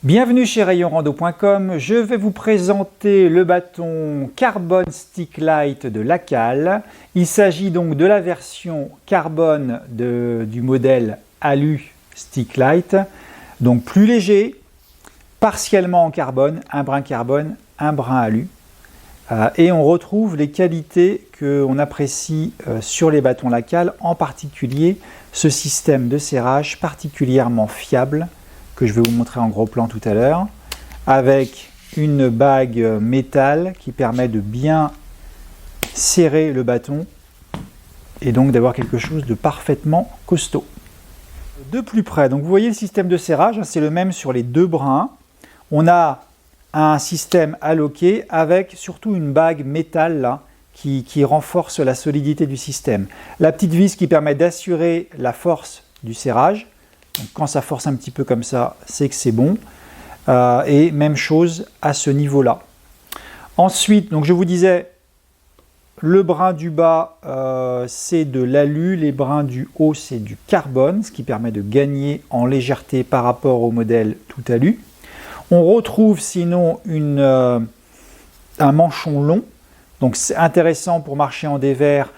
Bienvenue chez rayonrando.com, je vais vous présenter le bâton Carbon Stick Light de Lacal. Il s'agit donc de la version carbone du modèle Alu Stick Light, donc plus léger, partiellement en carbone, un brin alu. Et on retrouve les qualités qu'on apprécie sur les bâtons Lacal, en particulier ce système de serrage particulièrement fiable, que je vais vous montrer en gros plan tout à l'heure, avec une bague métal qui permet de bien serrer le bâton et donc d'avoir quelque chose de parfaitement costaud. De plus près, donc vous voyez le système de serrage, c'est le même sur les deux brins. On a un système alloqué avec surtout une bague métal là, qui renforce la solidité du système. La petite vis qui permet d'assurer la force du serrage. Donc, quand ça force un petit peu comme ça, c'est que c'est bon. Et même chose à ce niveau-là. Ensuite, donc je vous disais, le brin du bas, c'est de l'alu. Les brins du haut, c'est du carbone, ce qui permet de gagner en légèreté par rapport au modèle tout alu. On retrouve sinon un manchon long. Donc c'est intéressant pour marcher en dévers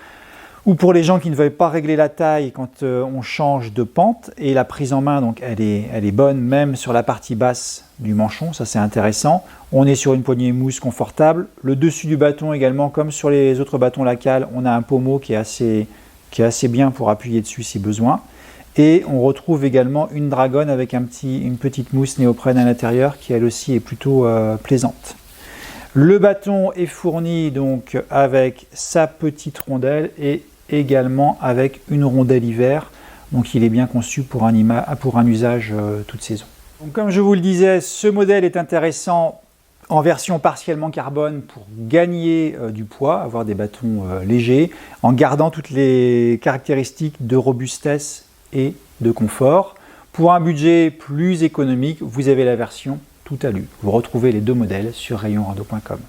ou pour les gens qui ne veulent pas régler la taille quand on change de pente. Et la prise en main, donc, elle est bonne même sur la partie basse du manchon, ça c'est intéressant. On est sur une poignée mousse confortable. Le dessus du bâton également, comme sur les autres bâtons Lacal, on a un pommeau qui est assez bien pour appuyer dessus si besoin. Et on retrouve également une dragonne avec une petite mousse néoprène à l'intérieur qui elle aussi est plutôt plaisante. Le bâton est fourni donc avec sa petite rondelle et également avec une rondelle hiver, donc il est bien conçu pour un usage toute saison. Donc, comme je vous le disais, ce modèle est intéressant en version partiellement carbone pour gagner du poids, avoir des bâtons légers, en gardant toutes les caractéristiques de robustesse et de confort. Pour un budget plus économique, vous avez la version tout alu. Vous retrouvez les deux modèles sur rayonrando.com.